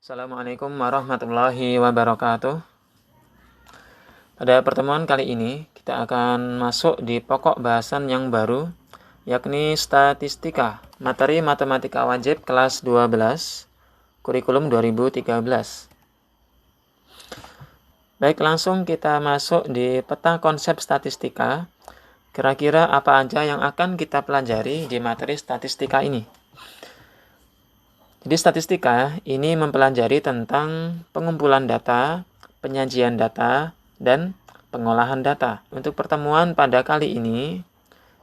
Assalamualaikum warahmatullahi wabarakatuh. Pada pertemuan kali ini, kita akan masuk di pokok bahasan yang baru, yakni statistika, materi matematika wajib kelas 12, kurikulum 2013. Baik, langsung kita masuk di peta konsep statistika. Kira-kira apa aja yang akan kita pelajari di materi statistika ini? Jadi statistika ini mempelajari tentang pengumpulan data, penyajian data, dan pengolahan data. Untuk pertemuan pada kali ini,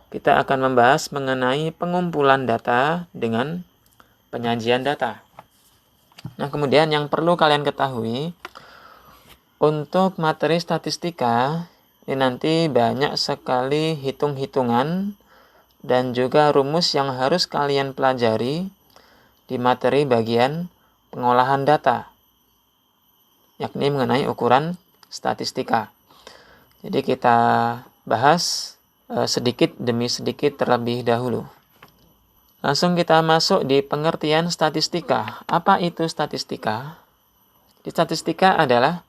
kita akan membahas mengenai pengumpulan data dengan penyajian data. Nah, kemudian yang perlu kalian ketahui, untuk materi statistika, ini nanti banyak sekali hitung-hitungan dan juga rumus yang harus kalian pelajari di materi bagian pengolahan data, yakni mengenai ukuran statistika. Jadi kita bahas sedikit demi sedikit terlebih dahulu. Langsung kita masuk di pengertian statistika. Apa itu statistika? Di statistika adalah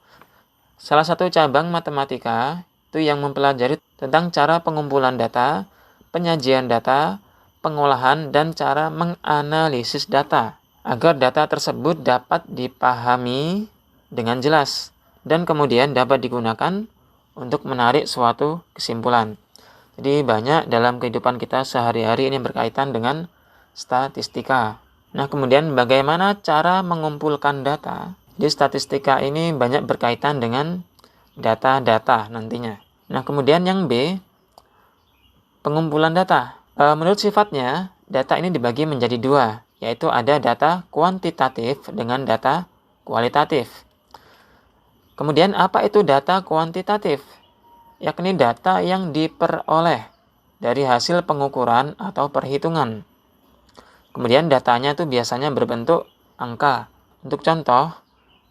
salah satu cabang matematika itu yang mempelajari tentang cara pengumpulan data, penyajian data, pengolahan, dan cara menganalisis data agar data tersebut dapat dipahami dengan jelas dan kemudian dapat digunakan untuk menarik suatu kesimpulan. Jadi banyak dalam kehidupan kita sehari-hari ini berkaitan dengan statistika. Nah, kemudian bagaimana cara mengumpulkan data? Di statistika ini banyak berkaitan dengan data-data nantinya. Nah, kemudian yang B, pengumpulan data. Menurut sifatnya, data ini dibagi menjadi dua, yaitu ada data kuantitatif dengan data kualitatif. Kemudian apa itu data kuantitatif? Yakni data yang diperoleh dari hasil pengukuran atau perhitungan. Kemudian datanya itu biasanya berbentuk angka. Untuk contoh,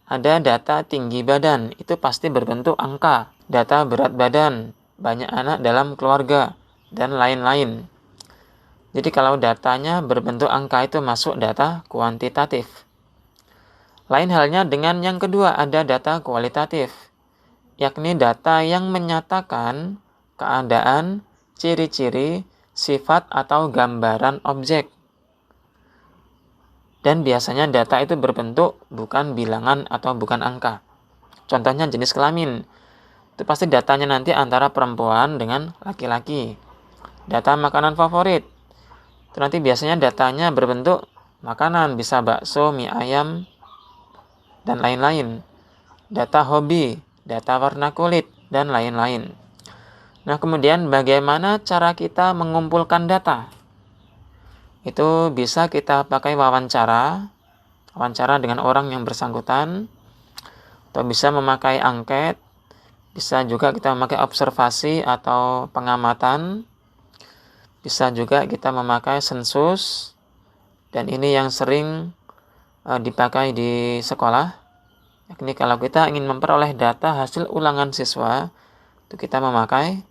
ada data tinggi badan, itu pasti berbentuk angka. Data berat badan, banyak anak dalam keluarga, dan lain-lain. Jadi kalau datanya berbentuk angka itu masuk data kuantitatif. Lain halnya dengan yang kedua, ada data kualitatif, yakni data yang menyatakan keadaan, ciri-ciri, sifat atau gambaran objek. Dan biasanya data itu berbentuk bukan bilangan atau bukan angka. Contohnya jenis kelamin. Itu pasti datanya nanti antara perempuan dengan laki-laki. Data makanan favorit. Itu nanti biasanya datanya berbentuk makanan, bisa bakso, mie ayam, dan lain-lain. Data hobi, data warna kulit, dan lain-lain. Nah, kemudian bagaimana cara kita mengumpulkan data? Itu bisa kita pakai wawancara dengan orang yang bersangkutan, atau bisa memakai angket, bisa juga kita memakai observasi atau pengamatan, bisa juga kita memakai sensus, dan ini yang sering dipakai di sekolah, yakni kalau kita ingin memperoleh data hasil ulangan siswa, itu kita memakai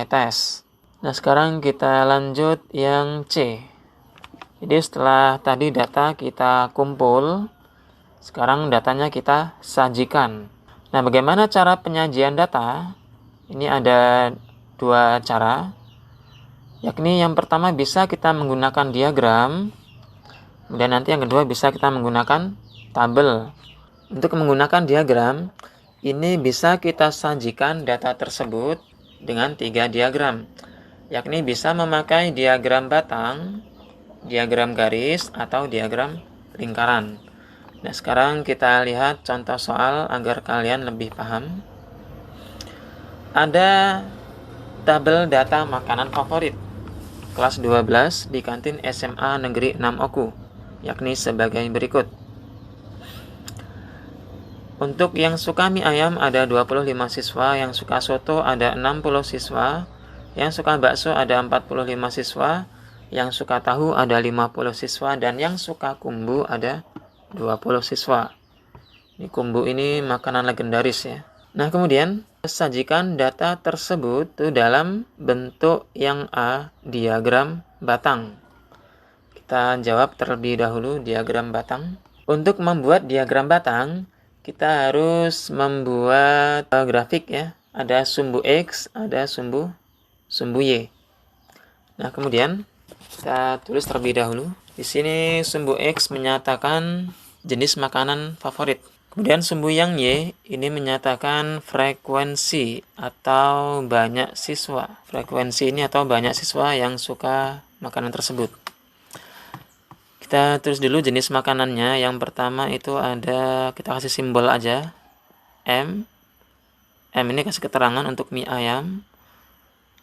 tes. Nah, sekarang kita lanjut yang C. Jadi setelah tadi data kita kumpul, sekarang datanya kita sajikan. Nah, bagaimana cara penyajian data? Ini ada dua cara. Yakni yang pertama bisa kita menggunakan diagram, kemudian nanti yang kedua bisa kita menggunakan tabel. Untuk menggunakan diagram, ini bisa kita sajikan data tersebut dengan 3 diagram, yakni bisa memakai diagram batang, diagram garis, atau diagram lingkaran. Nah, sekarang kita lihat contoh soal agar kalian lebih paham. Ada tabel data makanan favorit kelas 12 di kantin SMA Negeri 6 Oku, yakni sebagai berikut. Untuk yang suka mie ayam ada 25 siswa, yang suka soto ada 60 siswa, yang suka bakso ada 45 siswa, yang suka tahu ada 50 siswa, dan yang suka kumbu ada 20 siswa. Ini kumbu ini makanan legendaris ya. Nah, kemudian sajikan data tersebut tuh dalam bentuk yang A, diagram batang. Kita jawab terlebih dahulu diagram batang. Untuk membuat diagram batang, kita harus membuat grafik ya. Ada sumbu X, ada sumbu Y. Nah, kemudian kita tulis terlebih dahulu. Di sini sumbu X menyatakan jenis makanan favorit. Kemudian sumbu yang Y ini menyatakan frekuensi atau banyak siswa. Frekuensi ini atau banyak siswa yang suka makanan tersebut. Kita tulis dulu jenis makanannya. Yang pertama itu ada, kita kasih simbol aja, M. M ini kasih keterangan untuk mie ayam.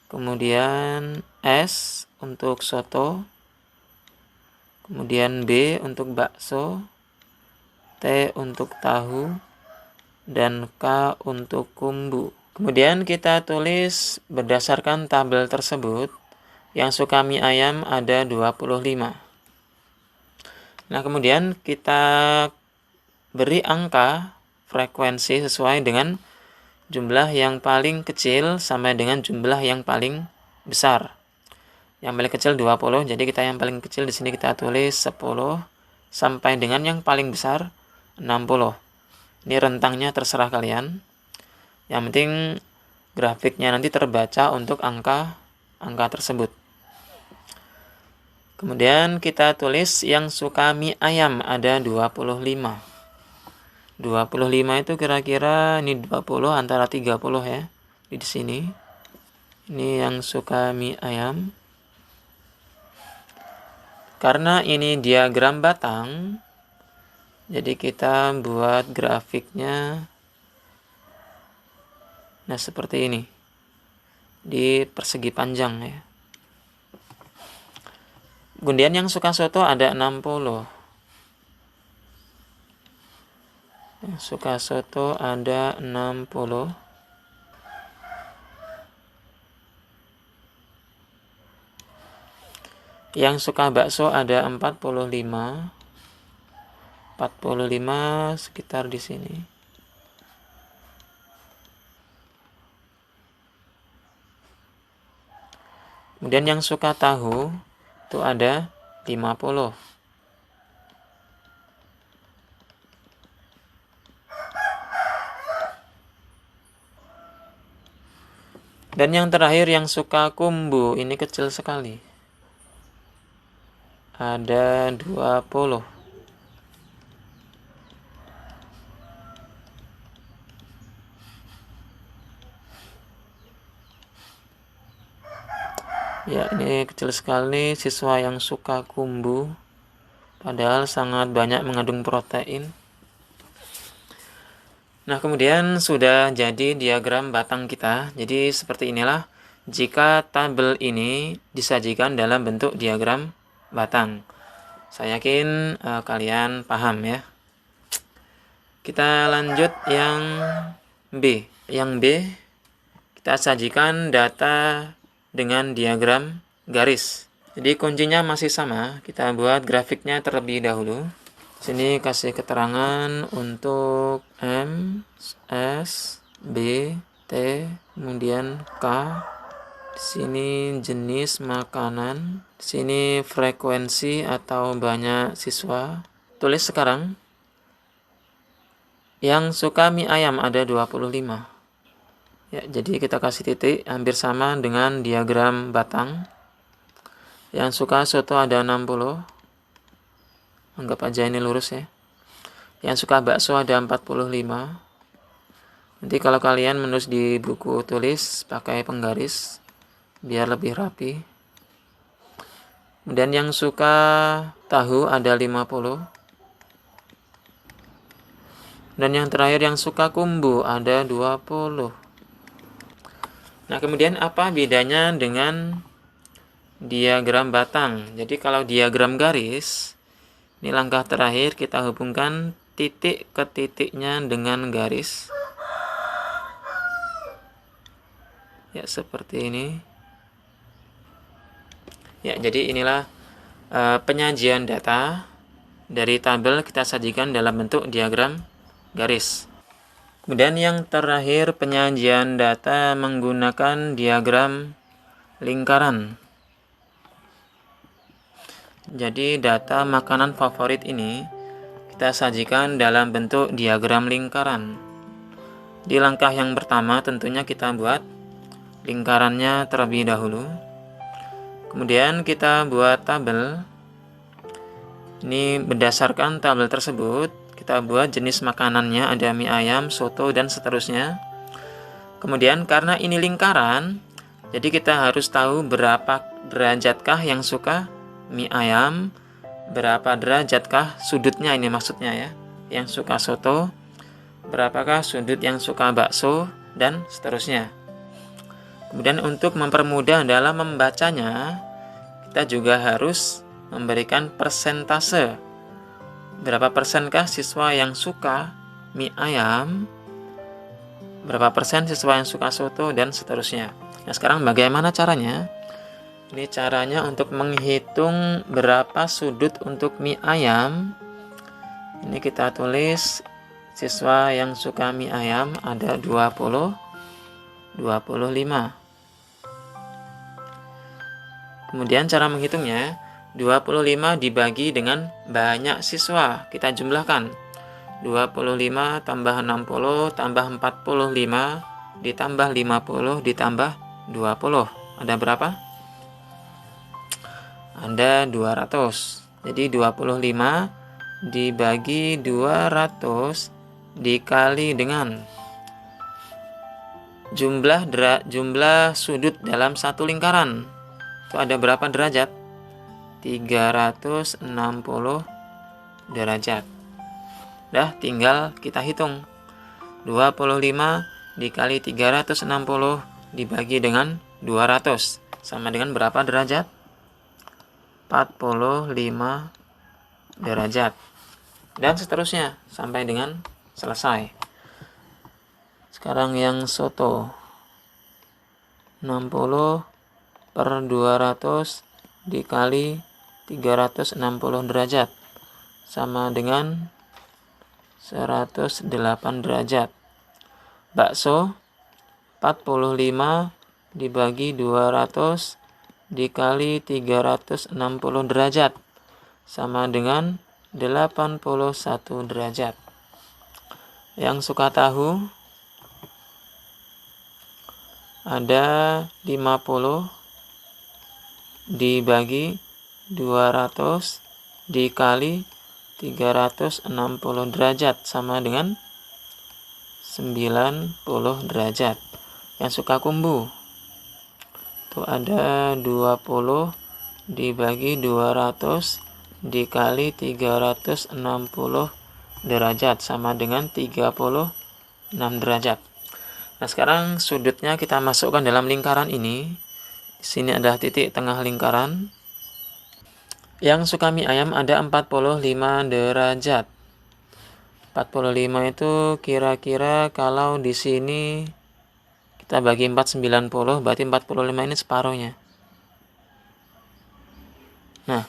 Kemudian S untuk soto. Kemudian B untuk bakso. T untuk tahu. Dan K untuk kumbu. Kemudian kita tulis berdasarkan tabel tersebut. Yang suka mie ayam ada 25. Nah, kemudian kita beri angka frekuensi sesuai dengan jumlah yang paling kecil sampai dengan jumlah yang paling besar. Yang paling kecil 20, jadi kita yang paling kecil di sini kita tulis 10 sampai dengan yang paling besar 60. Ini rentangnya terserah kalian. Yang penting grafiknya nanti terbaca untuk angka tersebut. Kemudian kita tulis yang suka mie ayam ada 25. 25 itu kira-kira ini 20 antara 30 ya. Di sini. Ini yang suka mie ayam. Karena ini diagram batang, jadi kita buat grafiknya nah seperti ini. Di persegi panjang ya. Kemudian yang suka soto ada 60. Yang suka soto ada 60. Yang suka bakso ada 45. 45 sekitar di sini. Kemudian yang suka tahu itu ada 50. Dan yang terakhir yang suka kumbu, ini kecil sekali. Ada 20. Ya, ini kecil sekali siswa yang suka kumbu. Padahal sangat banyak mengandung protein. Nah, kemudian sudah jadi diagram batang kita. Jadi seperti inilah jika tabel ini disajikan dalam bentuk diagram batang. Saya yakin kalian paham ya. Kita lanjut yang B. Yang B kita sajikan data dengan diagram garis. Jadi kuncinya masih sama. Kita buat grafiknya terlebih dahulu. Sini kasih keterangan untuk M, S, B, T, kemudian K. Di sini jenis makanan. Di sini frekuensi atau banyak siswa. Tulis sekarang. Yang suka mie ayam ada 25. Ya, jadi kita kasih titik hampir sama dengan diagram batang. Yang suka soto ada 60. Anggap aja ini lurus ya. Yang suka bakso ada 45. Nanti kalau kalian menulis di buku tulis pakai penggaris biar lebih rapi. Kemudian yang suka tahu ada 50. Dan yang terakhir yang suka kumbu ada 20. Nah, kemudian apa bedanya dengan diagram batang? Jadi kalau diagram garis, ini langkah terakhir kita hubungkan titik ke titiknya dengan garis. Ya, seperti ini. Ya, jadi inilah penyajian data dari tabel kita sajikan dalam bentuk diagram garis. Kemudian yang terakhir penyajian data menggunakan diagram lingkaran. Jadi data makanan favorit ini kita sajikan dalam bentuk diagram lingkaran. Di langkah yang pertama tentunya kita buat lingkarannya terlebih dahulu. Kemudian kita buat tabel. Ini berdasarkan tabel tersebut, kita buat jenis makanannya, ada mie ayam, soto, dan seterusnya. Kemudian karena ini lingkaran, jadi kita harus tahu berapa derajatkah yang suka mie ayam, berapa derajatkah sudutnya, ini maksudnya ya, yang suka soto, berapakah sudut yang suka bakso, dan seterusnya. Kemudian untuk mempermudah dalam membacanya, kita juga harus memberikan persentase. Berapa persenkah siswa yang suka mie ayam, berapa persen siswa yang suka soto, dan seterusnya. Nah, sekarang bagaimana caranya? Ini caranya untuk menghitung berapa sudut untuk mie ayam. Ini kita tulis siswa yang suka mie ayam ada 25. Kemudian cara menghitungnya, 25 dibagi dengan banyak siswa. Kita jumlahkan. 25 tambah 60 tambah 45 ditambah 50 ditambah 20. Ada berapa? Ada 200. Jadi 25 dibagi 200 dikali dengan jumlah sudut dalam satu lingkaran. Itu ada berapa derajat? 360 derajat. Dah, tinggal kita hitung. 25 dikali 360 dibagi dengan 200. Sama dengan berapa derajat? 45 derajat. Dan seterusnya sampai dengan selesai. Sekarang yang soto. 60 per 200 dikali 360 derajat sama dengan 108 derajat. Bakso 45 dibagi 200 dikali 360 derajat sama dengan 81 derajat. Yang suka tahu ada 50 dibagi 200 dikali 360 derajat sama dengan 90 derajat. Yang suka kumbu itu ada 20 dibagi 200 dikali 360 derajat sama dengan 36 derajat. Nah, sekarang sudutnya kita masukkan dalam lingkaran ini. Di sini adalah titik tengah lingkaran. Yang suka mie ayam ada 45 derajat. 45 itu kira-kira kalau di sini kita bagi 4, 90, berarti 45 ini separuhnya. Nah,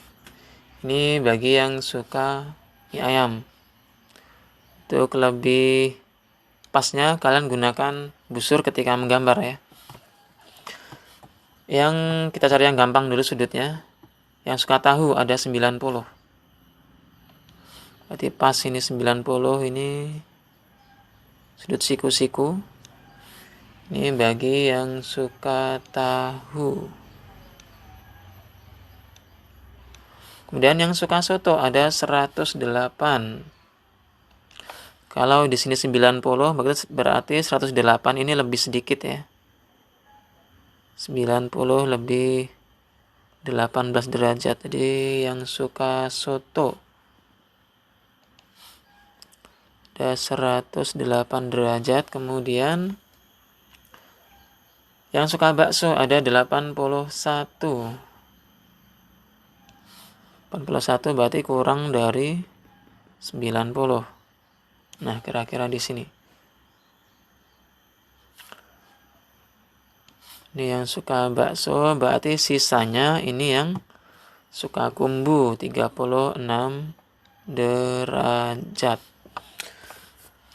ini bagi yang suka mie ayam. Untuk lebih pasnya kalian gunakan busur ketika menggambar ya. Yang kita cari yang gampang dulu sudutnya. Yang suka tahu ada 90. Berarti pas ini 90, ini sudut siku-siku. Ini bagi yang suka tahu. Kemudian yang suka soto ada 108. Kalau di sini 90, berarti 108 ini lebih sedikit ya. 90 lebih 18 derajat. Jadi yang suka soto ada 108 derajat. Kemudian yang suka bakso ada 81. 81 berarti kurang dari 90. Nah, kira-kira di sini. Ini yang suka bakso, berarti sisanya ini yang suka kumbu, 36 derajat.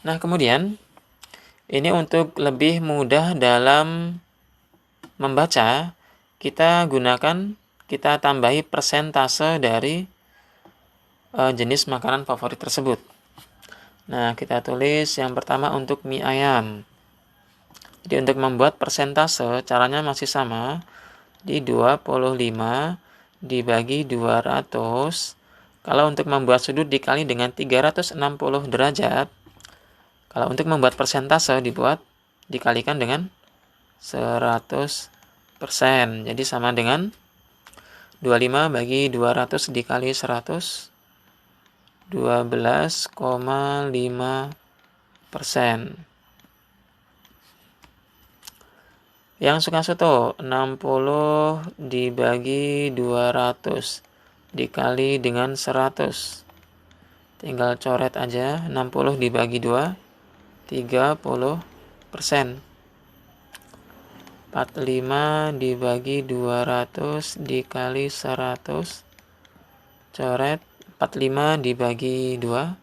Nah, kemudian ini untuk lebih mudah dalam membaca, kita tambahi persentase dari jenis makanan favorit tersebut. Nah, kita tulis yang pertama untuk mie ayam. Jadi untuk membuat persentase caranya masih sama. Di 25 dibagi 200. Kalau untuk membuat sudut dikali dengan 360 derajat. Kalau untuk membuat persentase dikalikan dengan 100%. Jadi sama dengan 25 bagi 200 dikali 100, 12,5%. Yang suka soto, 60 dibagi 200 dikali dengan 100. Tinggal coret aja, 60 dibagi 2, 30%. 45 dibagi 200 dikali 100. Coret 45 dibagi 2,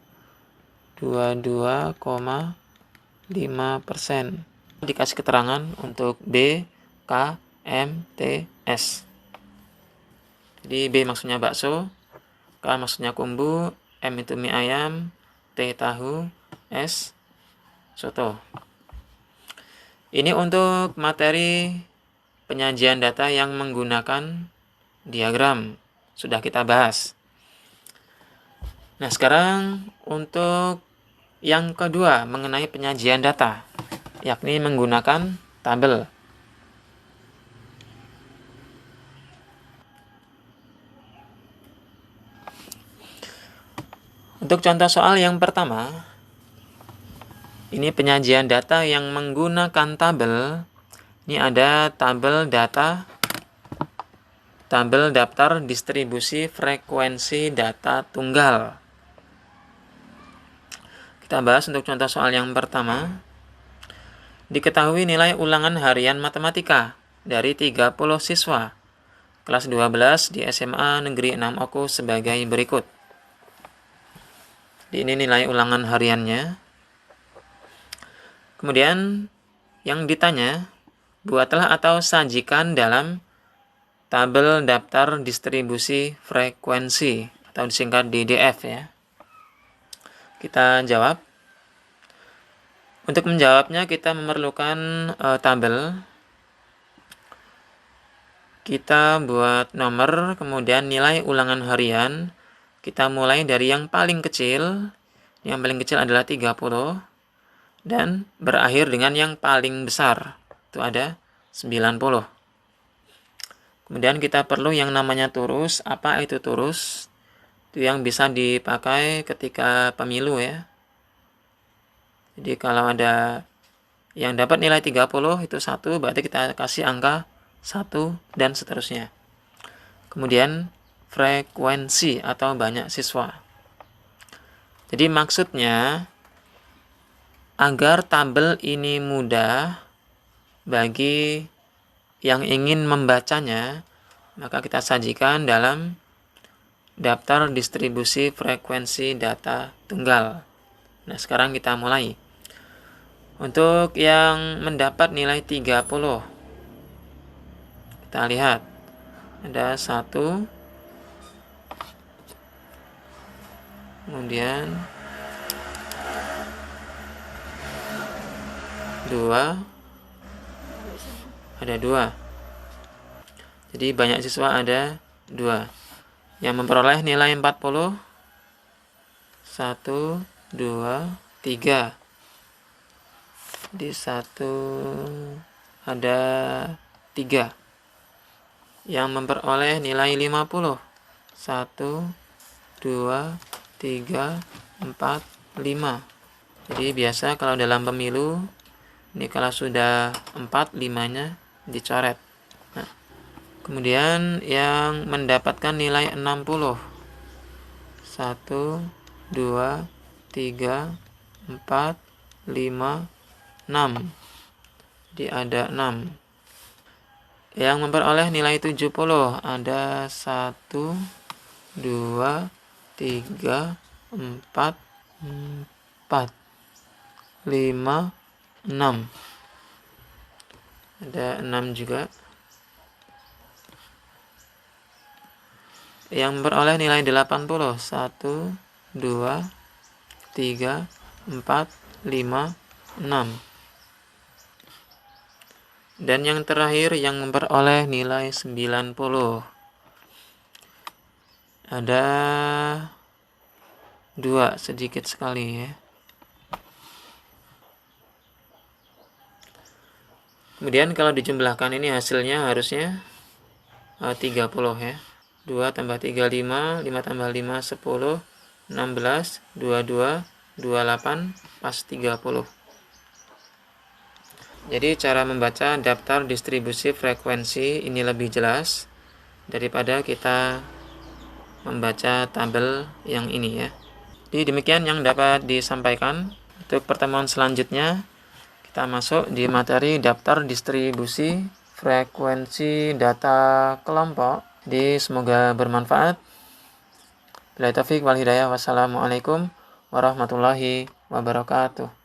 22,5%. Dikasih keterangan untuk B, K, M, T, S. Jadi B maksudnya bakso, K maksudnya kumbu, M itu mie ayam, T tahu, S soto. Ini untuk materi penyajian data yang menggunakan diagram. Sudah kita bahas. Nah, sekarang untuk yang kedua mengenai penyajian data, yakni menggunakan tabel. Untuk contoh soal yang pertama, ini penyajian data yang menggunakan tabel. Ini ada tabel data, tabel daftar distribusi frekuensi data tunggal. Kita bahas untuk contoh soal yang pertama. Diketahui nilai ulangan harian matematika dari 30 siswa kelas 12 di SMA Negeri 6 Oku sebagai berikut. Ini nilai ulangan hariannya. Kemudian yang ditanya, buatlah atau sajikan dalam tabel daftar distribusi frekuensi atau disingkat DDF ya. Kita jawab. Untuk menjawabnya kita memerlukan tabel. Kita buat nomor, kemudian nilai ulangan harian. Kita mulai dari yang paling kecil. Yang paling kecil adalah 30. Dan berakhir dengan yang paling besar. Itu ada 90. Kemudian kita perlu yang namanya turus. Apa itu turus? Itu yang bisa dipakai ketika pemilu ya. Jadi kalau ada yang dapat nilai 30 itu 1, berarti kita kasih angka 1 dan seterusnya. Kemudian frekuensi atau banyak siswa. Jadi maksudnya agar tabel ini mudah bagi yang ingin membacanya, maka kita sajikan dalam daftar distribusi frekuensi data tunggal. Nah, sekarang kita mulai. Untuk yang mendapat nilai 30, kita lihat ada 1, kemudian 2, ada 2. Jadi banyak siswa ada 2. Yang memperoleh nilai 40, 1, 2, 3. Di 1 ada 3. Yang memperoleh nilai 50, 1, 2, 3, 4, 5. Jadi biasa kalau dalam pemilu, ini kalau sudah 4, 5-nya dicoret. Nah, kemudian yang mendapatkan nilai 60, 1, 2, 3, 4, 5, 6. Jadi ada 6. Yang memperoleh nilai 70 ada 1, 2, 3, 4, 4, 5, 6. Ada 6 juga. yang beroleh nilai 80. 1, 2, 3, 4, 5, 6. Dan yang terakhir yang memperoleh nilai 90. Ada 2, sedikit sekali ya. Kemudian kalau dijumlahkan ini hasilnya harusnya 30 ya. 2 tambah 3, 5, 5 tambah 5, 10, 16, 22, 28, pas 30. Jadi cara membaca daftar distribusi frekuensi ini lebih jelas daripada kita membaca tabel yang ini ya. Jadi demikian yang dapat disampaikan. Untuk pertemuan selanjutnya kita masuk di materi daftar distribusi frekuensi data kelompok. Jadi semoga bermanfaat. Billahi taufiq wal hidayah. Wassalamualaikum warahmatullahi wabarakatuh.